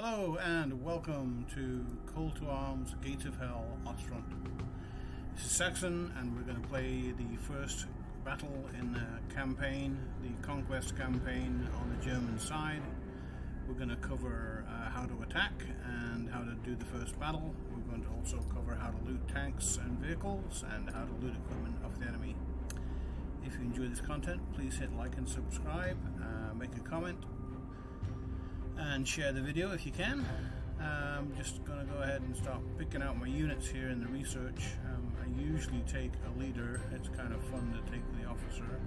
Hello and welcome to Call to Arms Gates of Hell Ostfront. This is Saxon and we're going to play the first battle in the campaign, the conquest campaign on the German side. We're going to cover how to attack and how to do the first battle. We're going to also cover how to loot tanks and vehicles and how to loot equipment of the enemy. If you enjoy this content, please hit like and subscribe, make a comment and share the video if you can. I'm just going to go ahead and start picking out my units here in the research. I usually take a leader. It's kind of fun to take the officer.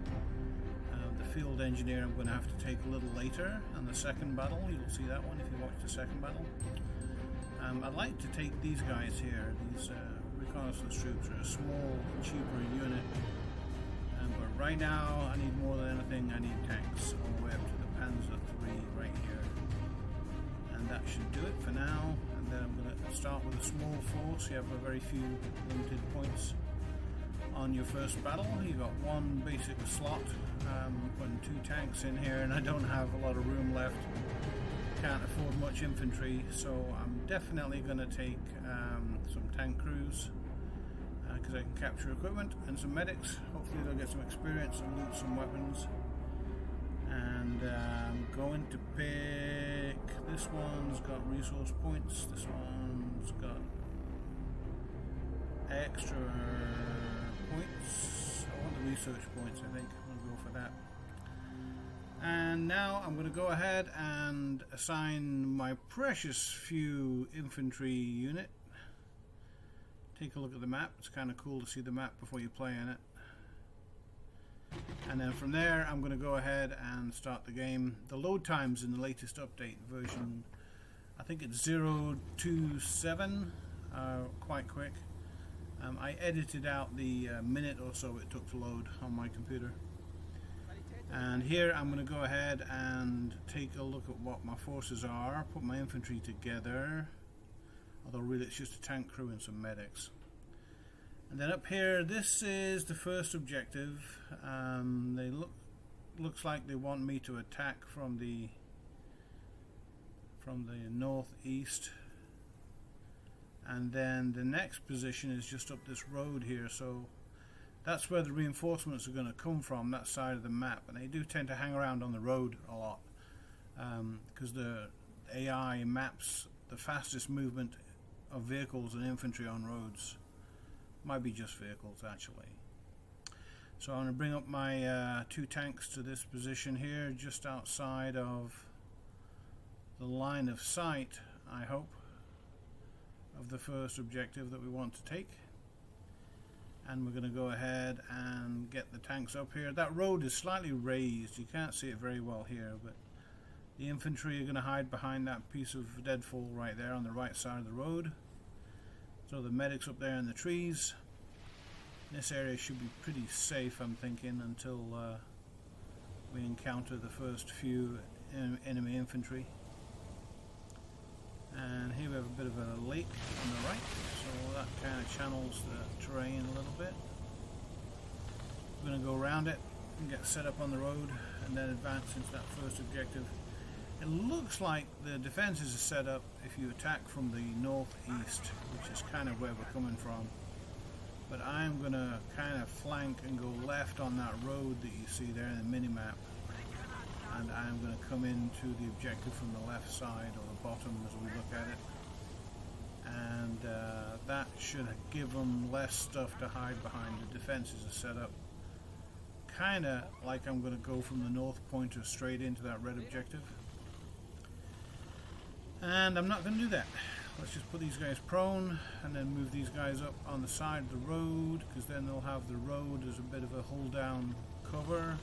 The field engineer I'm going to have to take a little later on the second battle. You'll see that one if you watch the second battle. I'd like to take these guys here. These reconnaissance troops are a small, cheaper unit. But right now I need more than anything, I need tanks all the way up to the Panzer III right here. And that should do it for now. And then I'm going to start with a small force. You have a very few limited points on your first battle. You've got one basic slot. I'm putting 2 tanks in here and I don't have a lot of room left. Can't afford much infantry, so I'm definitely going to take some tank crews because I can capture equipment and some medics. Hopefully they'll get some experience and loot some weapons. And I'm going to pick, this one's got resource points, this one's got extra points. I want the research points, I think. I'm going to go for that. And now I'm going to go ahead and assign my precious few infantry unit. Take a look at the map. It's kind of cool to see the map before you play in it. And then from there I'm going to go ahead and start the game. The load times in the latest update version, I think it's 027, are quite quick. I edited out the minute or so it took to load on my computer. And here I'm going to go ahead and take a look at what my forces are, put my infantry together, although really it's just a tank crew and some medics. And then up here, this is the first objective. They looks like they want me to attack from the northeast, and then the next position is just up this road here. So that's where the reinforcements are going to come from, that side of the map. And they do tend to hang around on the road a lot because the AI maps the fastest movement of vehicles and infantry on roads. Might be just vehicles actually. So I'm going to bring up my 2 tanks to this position here, just outside of the line of sight, I hope, of the first objective that we want to take. And we're going to go ahead and get the tanks up here. That road is slightly raised, you can't see it very well here, but the infantry are going to hide behind that piece of deadfall right there on the right side of the road. So the medics up there in the trees. This area should be pretty safe, I'm thinking, until we encounter the first few enemy infantry. And here we have a bit of a lake on the right, so that kind of channels the terrain a little bit. We're going to go around it and get set up on the road and then advance into that first objective. It looks like the defenses are set up if you attack from the northeast, which is kind of where we're coming from. But I'm going to kind of flank and go left on that road that you see there in the mini-map. And I'm going to come into the objective from the left side or the bottom as we look at it. And that should give them less stuff to hide behind. The defenses are set up kind of like I'm going to go from the north pointer straight into that red objective. And I'm not going to do that. Let's just put these guys prone and then move these guys up on the side of the road, because then they'll have the road as a bit of a hold down cover.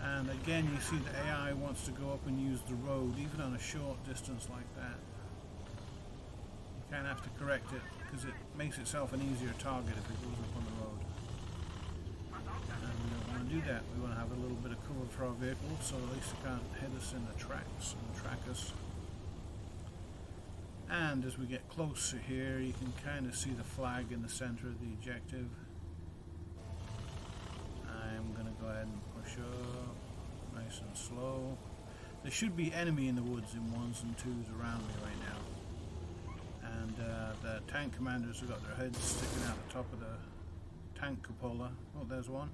And again, you see the AI wants to go up and use the road even on a short distance like that. You kind of have to correct it because it makes itself an easier target if it goes up on the road. And we don't want to do that. We want to have a little bit of cover for our vehicles, so at least they can't hit us in the tracks and track us. And as we get closer here, you can kind of see the flag in the center of the objective. I'm going to go ahead and push up nice and slow. There should be enemy in the woods in 1s and 2s around me right now. And the tank commanders have got their heads sticking out the top of the tank cupola. Oh, there's one.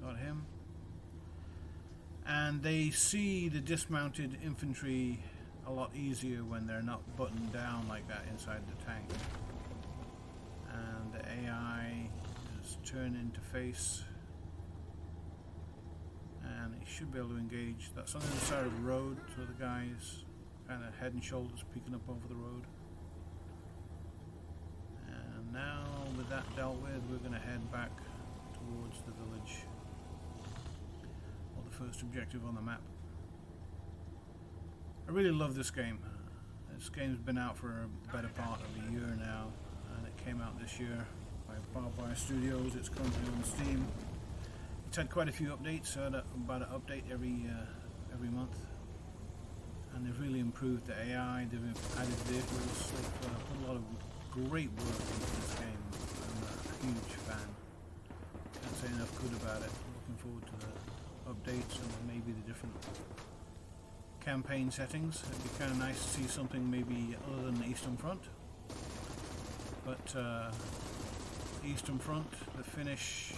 Got him. And they see the dismounted infantry a lot easier when they're not buttoned down like that inside the tank. And the AI is turning to face. And he should be able to engage. That's on the other side of the road, so the guy's kind of head and shoulders peeking up over the road. And now, with that dealt with, we're going to head back towards the village, or the first objective on the map. I really love this game. This game's been out for the better part of a year now, and it came out this year by Barbara Studios. It's currently on Steam. It's had quite a few updates, so about an update every month, and they've really improved the AI. They've added vehicles. They've put a lot of great work into this game. I'm a huge fan. Can't say enough good about it. Looking forward to the updates and maybe the different campaign settings. It'd be kind of nice to see something maybe other than the Eastern Front. But Eastern Front, the Finnish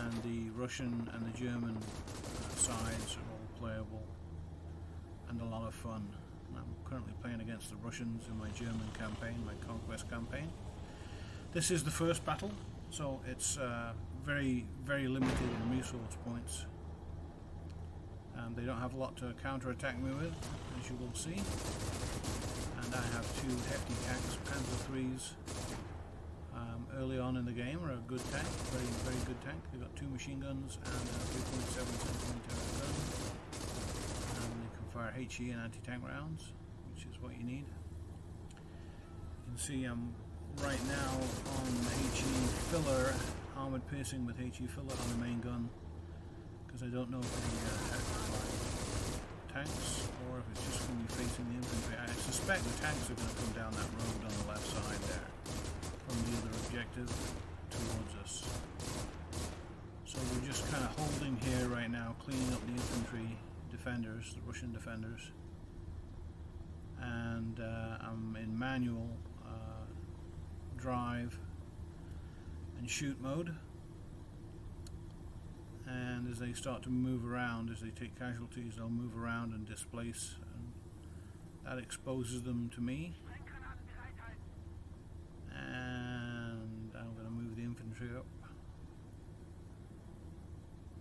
and the Russian and the German sides are all playable and a lot of fun. I'm currently playing against the Russians in my German campaign, my conquest campaign. This is the first battle, so it's very, very limited in resource points. They don't have a lot to counter-attack me with, as you will see. And I have 2 hefty tanks, Panzer IIIs. Early on in the game are a good tank, very, very good tank. They've got 2 machine guns and a 3.7cm gun. And they can fire HE and anti-tank rounds, which is what you need. You can see I'm right now on HE filler, armoured piercing with HE filler on the main gun, because I don't know if they attack by tanks or if it's just going to be facing the infantry. I suspect the tanks are going to come down that road on the left side there from the other objective towards us. So we're just kind of holding here right now, cleaning up the infantry defenders, the Russian defenders. And I'm in manual drive and shoot mode. And as they start to move around, as they take casualties, they'll move around and displace, and that exposes them to me. And I'm going to move the infantry up.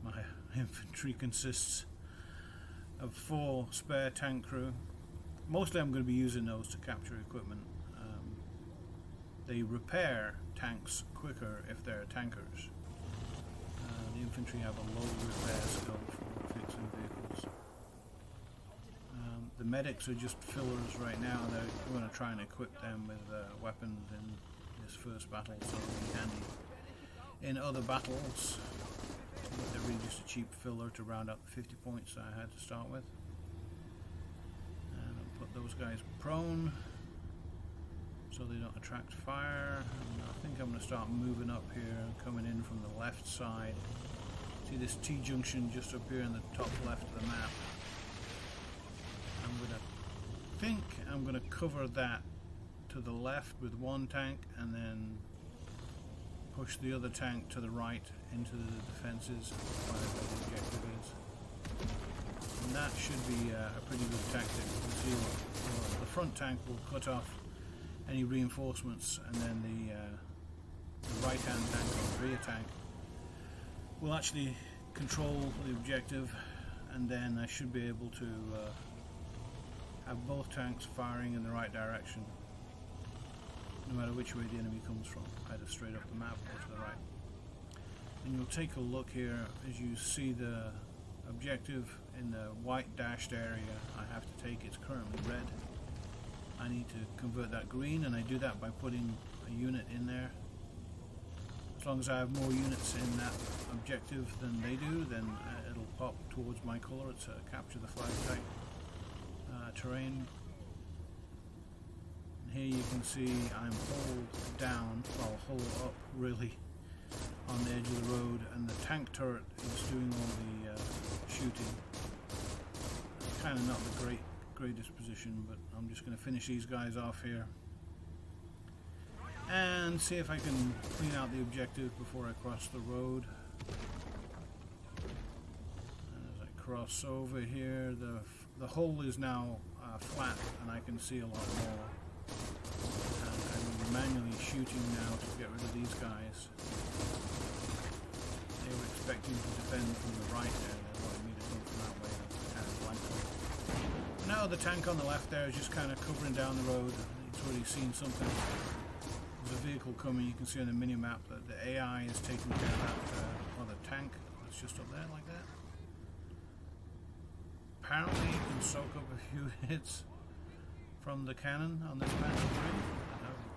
My infantry consists of 4 spare tank crew. Mostly I'm going to be using those to capture equipment. They repair tanks quicker if they're tankers. The infantry have a low repair skill for fixing vehicles. The medics are just fillers right now. They're going to try and equip them with weapons in this first battle, so it'll be handy in other battles. They're really just a cheap filler to round up the 50 points that I had to start with. And I'll put those guys prone so they don't attract fire. And I think I'm going to start moving up here and coming in from the left side. See this T-junction just up here in the top left of the map. I'm going to cover that to the left with 1 tank and then push the other tank to the right into the defences where the objective is. And that should be a pretty good tactic. You can see the front tank will cut off any reinforcements, and then the right hand tank or rear tank will actually control the objective, and then I should be able to have both tanks firing in the right direction, no matter which way the enemy comes from, either straight up the map or to the right. And you'll take a look here as you see the objective in the white dashed area I have to take. It's currently red. I need to convert that green, and I do that by putting a unit in there. As long as I have more units in that objective than they do, then it'll pop towards my colour. It's a capture the flag type terrain. And here you can see I'm hull down, well, hull up really, on the edge of the road, and the tank turret is doing all the shooting. kind of not the greatest position, but I'm just going to finish these guys off here and see if I can clean out the objective before I cross the road. And as I cross over here, the hole is now flat and I can see a lot more. And I'm manually shooting now to get rid of these guys. They were expecting to defend from the right there. They wanted me to come from that way. Kind of blanked. Now the tank on the left there is just kind of covering down the road. It's already seen something. There's a vehicle coming. You can see on the mini-map that the AI is taking care of that other tank that's just up there like that. Apparently you can soak up a few hits from the cannon on this map already.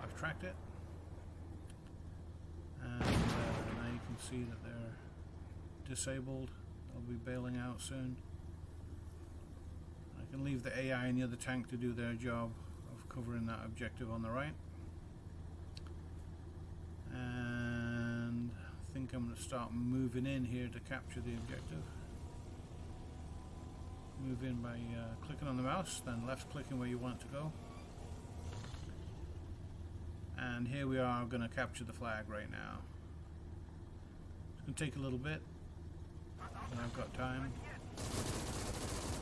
I've tracked it. And now you can see that they're disabled. They'll be bailing out soon. I can leave the AI and the other tank to do their job of covering that objective on the right. And I think I'm going to start moving in here to capture the objective. Move in by clicking on the mouse, then left clicking where you want it to go. And here we are going to capture the flag right now. It's going to take a little bit, but I've got time.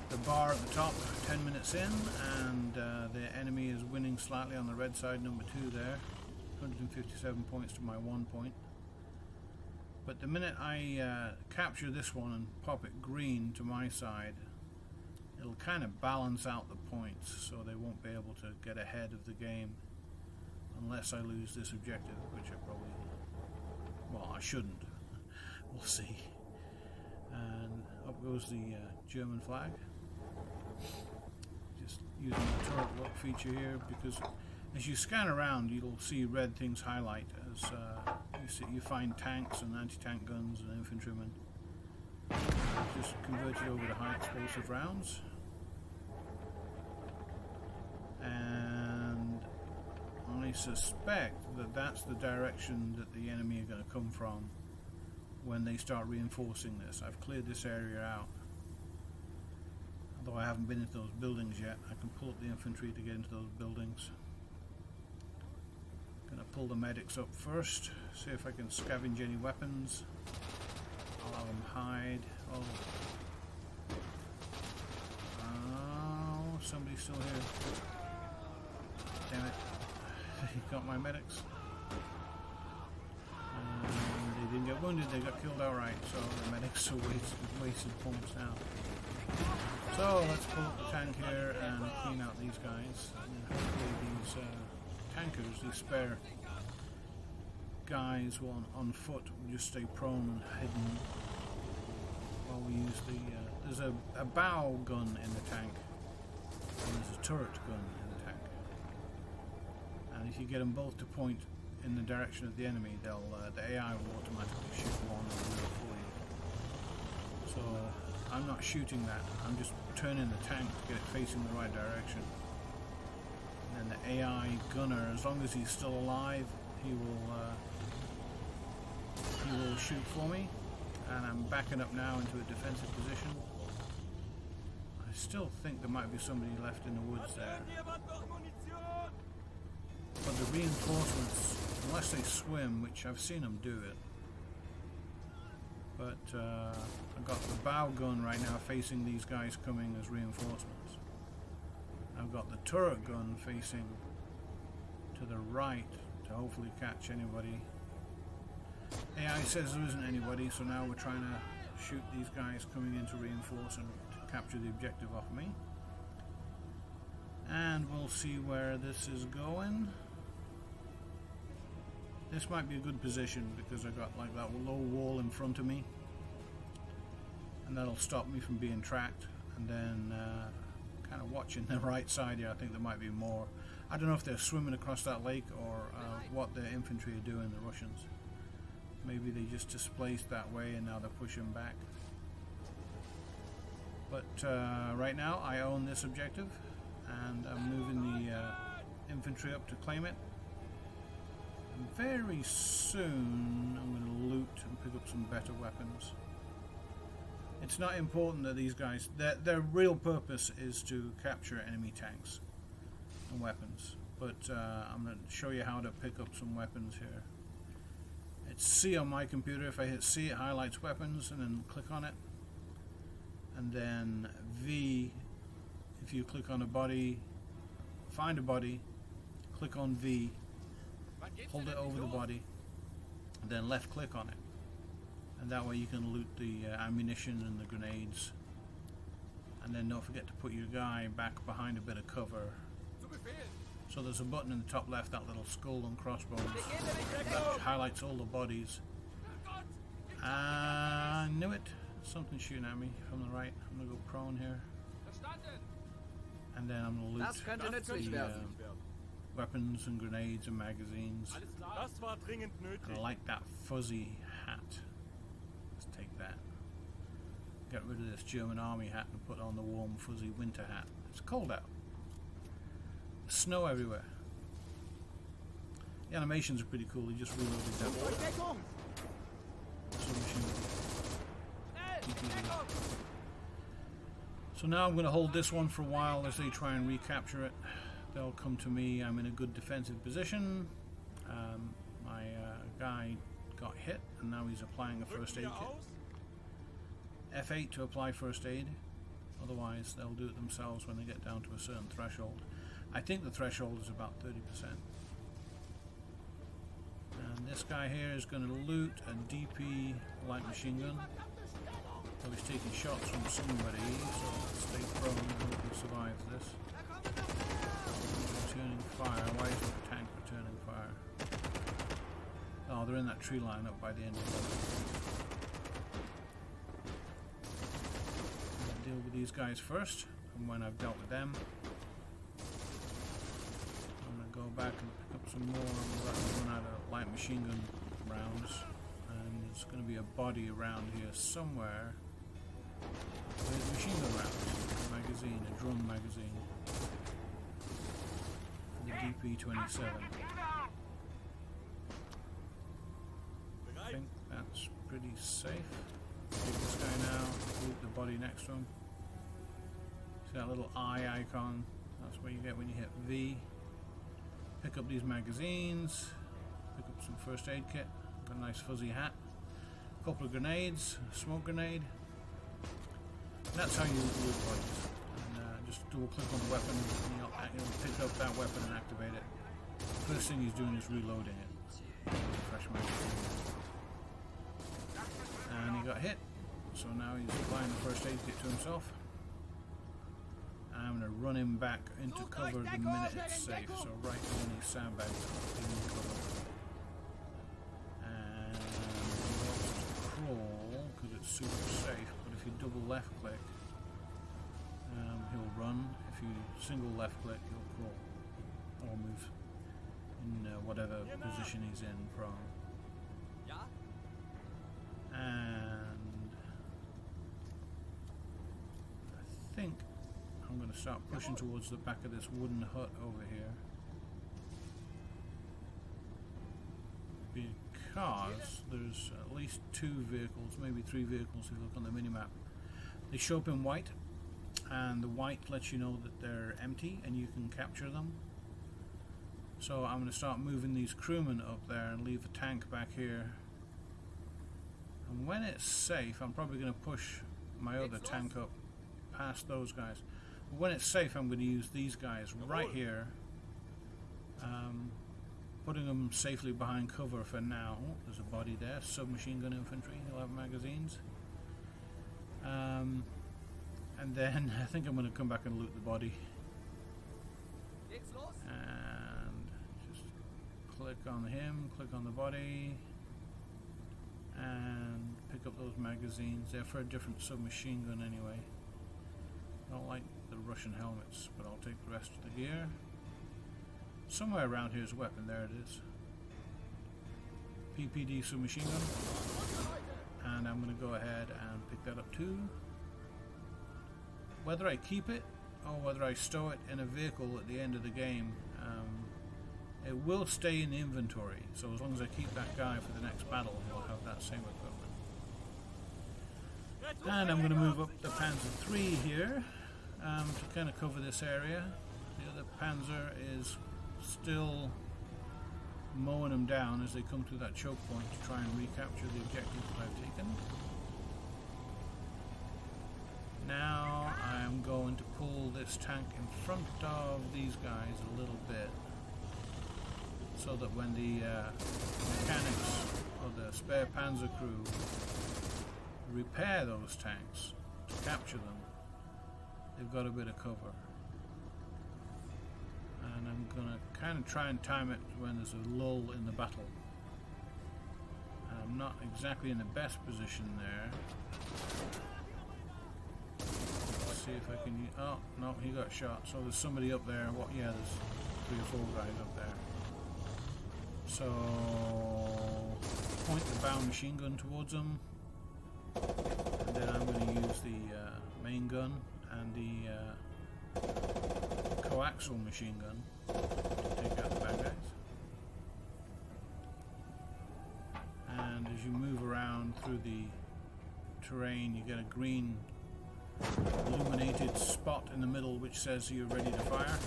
The bar at the top, 10 minutes in, and the enemy is winning slightly on the red side, number 2 there. 157 points to my 1 point. But the minute I capture this one and pop it green to my side, it'll kind of balance out the points, so they won't be able to get ahead of the game unless I lose this objective, which I probably, well, I shouldn't. We'll see. And up goes the German flag. Just using the turret lock feature here, because as you scan around, you'll see red things highlight as you find tanks and anti-tank guns and infantrymen. Just converted over to high explosive rounds. And I suspect that that's the direction that the enemy are going to come from when they start reinforcing this. I've cleared this area out. Although I haven't been into those buildings yet, I can pull up the infantry to get into those buildings. Gonna pull the medics up first, see if I can scavenge any weapons. Allow them hide. Oh, somebody's still here. Damn it. He got my medics. They didn't get wounded, they got killed outright, so the medics are wasted points now. So let's pull up the tank here and clean out these guys. And then hopefully these tankers, these spare guys on foot will just stay prone and hidden while we use the... there's a bow gun in the tank and there's a turret gun in the tank. And if you get them both to point in the direction of the enemy, they'll the AI will automatically shoot one or the other for you. So I'm not shooting that, I'm just turning the tank to get it facing the right direction. And then the AI gunner, as long as he's still alive, he will shoot for me. And I'm backing up now into a defensive position. I still think there might be somebody left in the woods there. But the reinforcements, unless they swim, which I've seen them do it. But I've got the bow gun right now facing these guys coming as reinforcements. I've got the turret gun facing to the right to hopefully catch anybody. AI says there isn't anybody, so now we're trying to shoot these guys coming in to reinforce and to capture the objective off me. And we'll see where this is going. This might be a good position because I've got like that low wall in front of me, and that'll stop me from being tracked. And then kind of watching the right side here, I think there might be more. I don't know if they're swimming across that lake or what the infantry are doing, the Russians. Maybe they just displaced that way and now they're pushing back. But right now I own this objective and I'm moving the infantry up to claim it. And very soon I'm going to loot and pick up some better weapons. It's not important that these guys, their real purpose is to capture enemy tanks and weapons. But I'm going to show you how to pick up some weapons here. It's C on my computer. If I hit C, it highlights weapons, and then click on it. And then V, if you click on a body, find a body, click on V, hold it over the body, and then left click on it. And that way you can loot the ammunition and the grenades. And then don't forget to put your guy back behind a bit of cover. So there's a button in the top left, that little skull and crossbones, that highlights all the bodies. I knew it. Something shooting at me from the right. I'm going to go prone here. And then I'm going to loot the weapons and grenades and magazines. And I like that fuzzy hat. Let's take that. Get rid of this German army hat and put on the warm fuzzy winter hat. It's cold out. There's snow everywhere. The animations are pretty cool. They just reloaded that. So now I'm going to hold this one for a while as they try and recapture it. They'll come to me. I'm in a good defensive position. My guy got hit and now he's applying a first aid kit. F8 to apply first aid. Otherwise they'll do it themselves when they get down to a certain threshold. I think the threshold is about 30%. And this guy here is going to loot a DP light machine gun. So he's taking shots from somebody, so stay prone and hope he survives this. Returning fire. Why is the tank returning fire? Oh, they're in that tree line up by the end of the deal with these guys first, and when I've dealt with them, I'm going to go back and pick up some more. I'm about to run out of light machine gun rounds, and there's going to be a body around here somewhere. With machine gun rounds, a magazine, a drum magazine, the DP-27. I think that's pretty safe. Take this guy now, loot the body next to him. See that little eye icon? That's what you get when you hit V. Pick up these magazines, pick up some first aid kit, got a nice fuzzy hat, a couple of grenades, a smoke grenade. That's how you loot bodies. And just double click on the weapon and you'll pick up that weapon and activate it. First thing he's doing is reloading it. Fresh magazine. And he got hit. So now he's applying the first aid kit to himself. And I'm going to run him back into cover the minute it's safe. So right when these sandbags in cover. And crawl because it's super safe. If you double left click, he'll run. If you single left click, he'll crawl or move in whatever position he's in from. And I think I'm going to start pushing towards the back of this wooden hut over here, because there's at least 2 vehicles, maybe 3 vehicles if you look on the minimap. They show up in white, and the white lets you know that they're empty and you can capture them. So I'm going to start moving these crewmen up there and leave the tank back here. And when it's safe, I'm probably going to push my other tank up past those guys. But when it's safe, I'm going to use these guys right here, putting them safely behind cover for now. Oh, there's a body there, submachine gun infantry, he'll have magazines. And then I think I'm going to come back and loot the body. And just click on him, click on the body, and pick up those magazines. They're for a different submachine gun anyway. I don't like the Russian helmets, but I'll take the rest of the gear. Somewhere around here is a weapon. There it is. PPD submachine gun. And I'm going to go ahead and pick that up too. Whether I keep it or whether I stow it in a vehicle at the end of the game, it will stay in the inventory. So as long as I keep that guy for the next battle, he'll have that same equipment. And I'm going to move up the Panzer III here to kind of cover this area. The other Panzer is still mowing them down as they come to that choke point to try and recapture the objectives that I've taken. Now I'm going to pull this tank in front of these guys a little bit, so that when the mechanics of the spare Panzer crew repair those tanks to capture them, they've got a bit of cover. And I'm going to kind of try and time it when there's a lull in the battle. And I'm not exactly in the best position there. Let's see if I can... Oh, no, he got shot. So there's somebody up there. What? Yeah, there's 3 or 4 guys up there. So... point the bow machine gun towards them. And then I'm going to use the main gun and the coaxial machine gun to take out the bad guys. And as you move around through the terrain, you get a green illuminated spot in the middle which says you're ready to fire.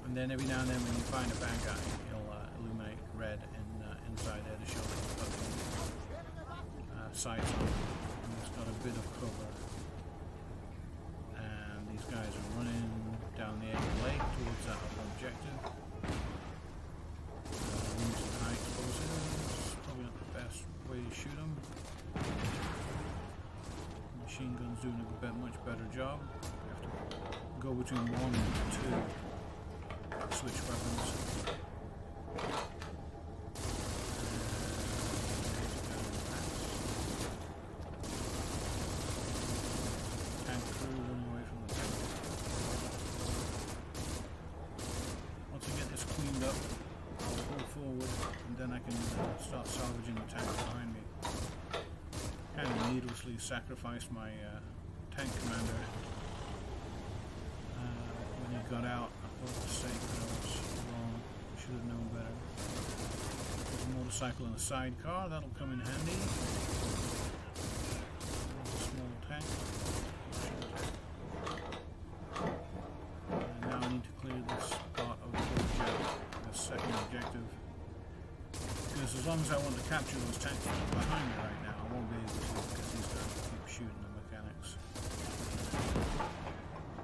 And then every now and then when you find a bad guy, it'll illuminate red inside there to show that you've got the sights on it. And it's got a bit of cover. And these guys are running down the edge of the lake towards that other objective. Using high explosives, probably not the best way to shoot them. Machine gun's doing a much better job. You have to go between 1 and 2 switch weapons. Tank crew running away from the tank. Once I get this cleaned up, I'll pull forward and then I can start salvaging the tank behind me. Kind of needlessly sacrificed my tank commander when he got out. I thought it was safe, but I was wrong. I should have known better. There's a motorcycle and a sidecar, that'll come in handy. There's a small tank. And now I need to clear this part of the second objective. Because as long as I want to capture those tanks behind me right now, I won't be able to, because these guys keep shooting the mechanics.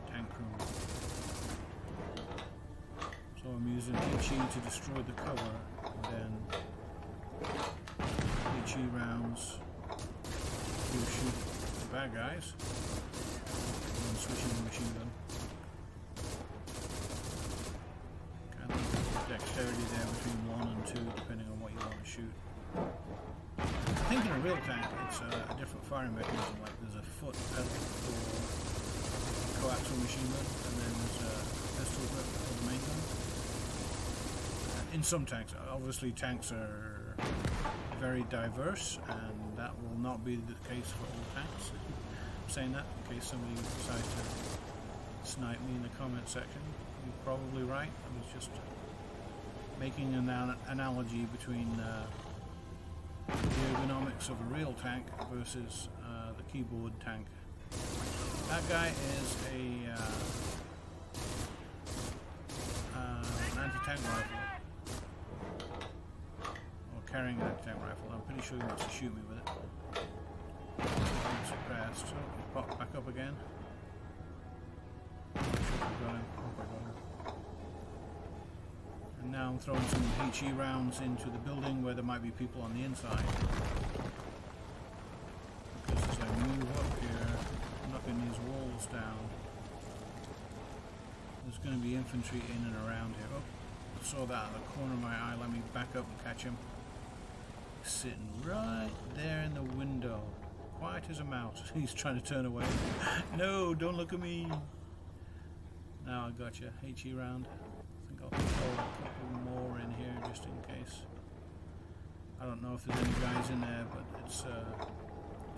Tank crew. So I'm using HE to destroy the cover, and then HE rounds to shoot the bad guys, and then switching the machine gun. Kind of dexterity there between 1 and 2, depending on what you want to shoot. I think in a real tank it's a different firing mechanism, like there's a foot pedal for the coaxial machine gun, and then there's a pistol grip for the main gun. In some tanks, obviously tanks are very diverse, and that will not be the case for all tanks. I'm saying that in case somebody decides to snipe me in the comment section. You're probably right. I was just making an analogy between the ergonomics of a real tank versus the keyboard tank. That guy is an anti-tank rifle. Or carrying an anti-tank rifle. I'm pretty sure he wants to shoot me with it. I'm suppressed. So he popped back up again. Got him. Hope I got him. And now I'm throwing some HE rounds into the building where there might be people on the inside. Because as I move up here, knocking these walls down, there's going to be infantry in and around here. Oh, I saw that out of the corner of my eye. Let me back up and catch him. He's sitting right there in the window, quiet as a mouse. He's trying to turn away. No, don't look at me. Now I got you. HE round. I think I'll throw a couple more in here just in case. I don't know if there's any guys in there, but it's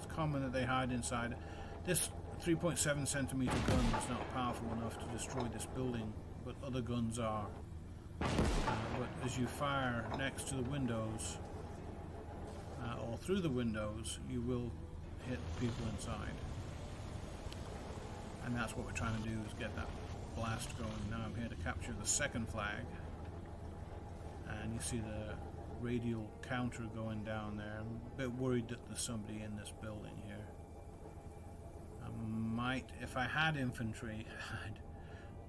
common that they hide inside. This 3.7 centimeter gun is not powerful enough to destroy this building, but other guns are. But as you fire next to the windows, or through the windows, you will hit people inside. And that's what we're trying to do, is get that blast going. Now I'm here to capture the second flag. And you see the radial counter going down there. I'm a bit worried that there's somebody in this building here. I might, if I had infantry, I'd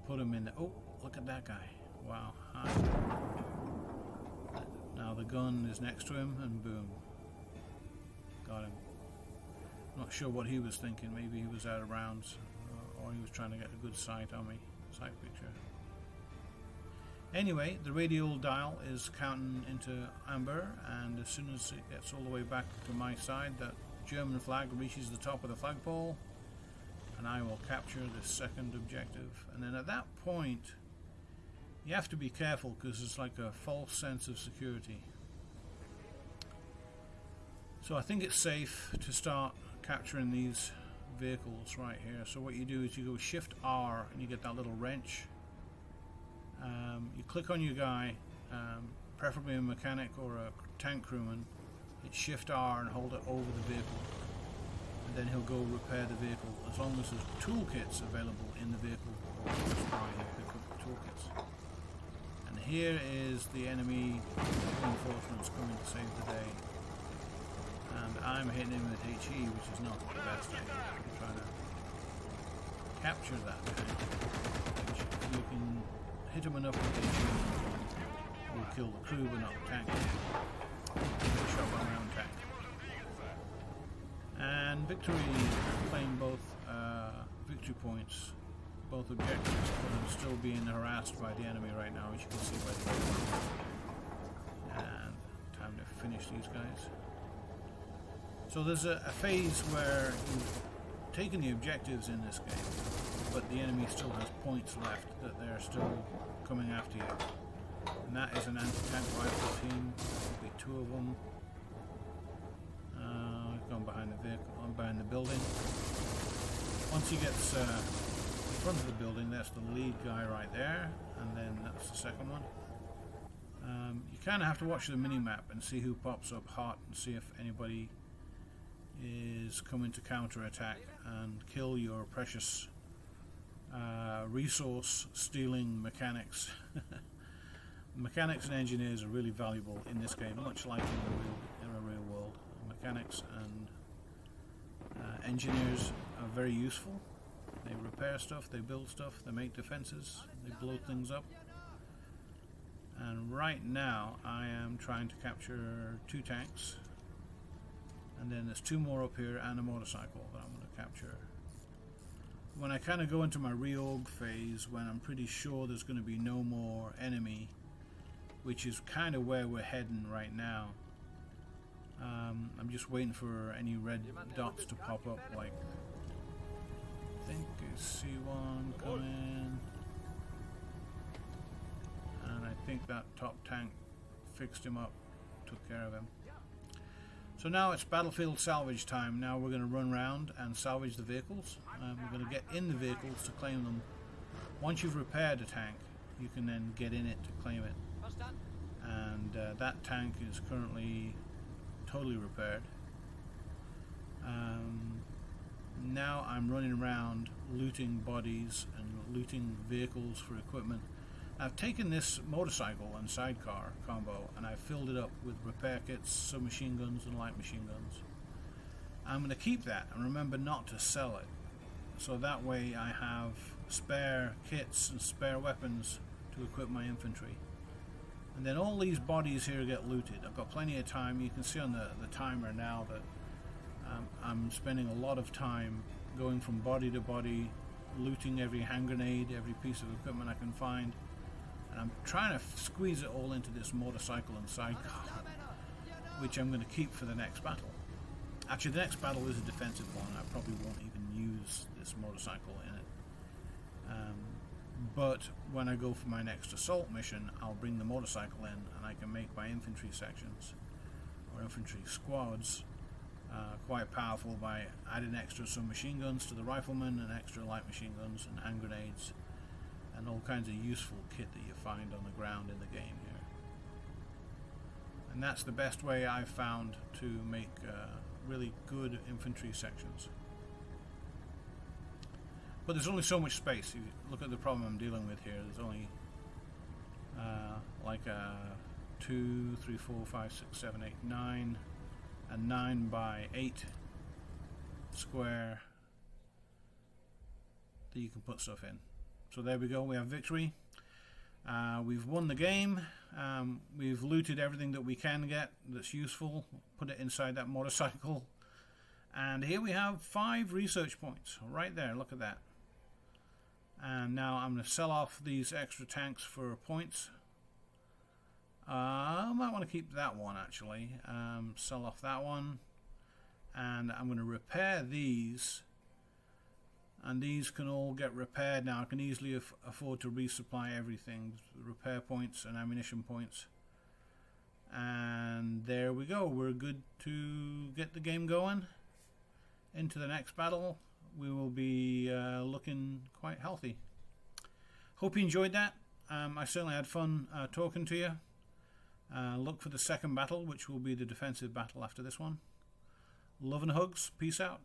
put them in. Oh, look at that guy. Wow. Hi. Now the gun is next to him, and boom. Got him. Not sure what he was thinking. Maybe he was out of rounds, or he was trying to get a good sight on me. Sight picture. Anyway, the radial dial is counting into amber, and as soon as it gets all the way back to my side, that German flag reaches the top of the flagpole, and I will capture the second objective. And then at that point, you have to be careful, because it's like a false sense of security. So I think it's safe to start capturing these vehicles right here. So what you do is you go Shift R, and you get that little wrench. You click on your guy, preferably a mechanic or a tank crewman. Hit Shift R and hold it over the vehicle, and then he'll go repair the vehicle. As long as there's toolkits available in the vehicle, or just try and pick up the toolkits. And here is the enemy reinforcements coming to save the day. And I'm hitting him with HE, which is not the best idea. I'm trying to capture that tank, which if you can hit him enough with HE, will kill the crew but not the tank. Shot by my own tank. And victory, claim both victory points, both objectives, but I'm still being harassed by the enemy right now, as you can see by the way. And time to finish these guys. So there's a phase where you've taken the objectives in this game, but the enemy still has points left that they're still coming after you. And that is an anti-tank rifle team. There'll be two of them. Gone behind the vehicle, behind the building. Once he gets in front of the building, that's the lead guy right there, and then that's the second one. You kind of have to watch the mini-map and see who pops up hot, and see if anybody is coming to counter-attack and kill your precious resource-stealing mechanics. Mechanics and engineers are really valuable in this game, much like in the real world. Mechanics and engineers are very useful. They repair stuff, they build stuff, they make defenses, they blow things up. And right now I am trying to capture 2 tanks, and then there's 2 more up here and a motorcycle that I'm going to capture. When I kind of go into my reorg phase, when I'm pretty sure there's going to be no more enemy, which is kind of where we're heading right now. I'm just waiting for any red dots to pop up, like I think I see one coming, and I think that top tank fixed him up, took care of him. So now it's battlefield salvage time. Now we're going to run around and salvage the vehicles. We're going to get in the vehicles to claim them. Once you've repaired a tank, you can then get in it to claim it. And that tank is currently totally repaired. Now I'm running around looting bodies and looting vehicles for equipment. I've taken this motorcycle and sidecar combo and I've filled it up with repair kits, submachine guns and light machine guns. I'm going to keep that and remember not to sell it, so that way I have spare kits and spare weapons to equip my infantry. And then all these bodies here get looted. I've got plenty of time. You can see on the timer now that I'm spending a lot of time going from body to body, looting every hand grenade, every piece of equipment I can find. And I'm trying to squeeze it all into this motorcycle and sidecar, which I'm going to keep for the next battle. Actually, the next battle is a defensive one. I probably won't even use this motorcycle in it. But when I go for my next assault mission, I'll bring the motorcycle in and I can make my infantry sections or infantry squads quite powerful by adding extra submachine guns to the riflemen and extra light machine guns and hand grenades and all kinds of useful kit that you find on the ground in the game And that's the best way I've found to make really good infantry sections. But there's only so much space. You look at the problem I'm dealing with here. There's only like 2, 3, 4, 5, 6, 7, 8, 9, a 9 by 8 square that you can put stuff in. So there we go, we have victory. We've won the game. We've looted everything that we can get that's useful, put it inside that motorcycle, and here we have 5 research points right there. Look at that. And now I'm going to sell off these extra tanks for points. I might want to keep that one actually. Sell off that one, and I'm going to repair these, and these can all get repaired now. I can easily afford to resupply everything, repair points and ammunition points, and there we go. We're good to get the game going. Into the next battle we will be looking quite healthy. Hope you enjoyed that. I certainly had fun talking to you. Look for the second battle, which will be the defensive battle after this one. Love and hugs. Peace out.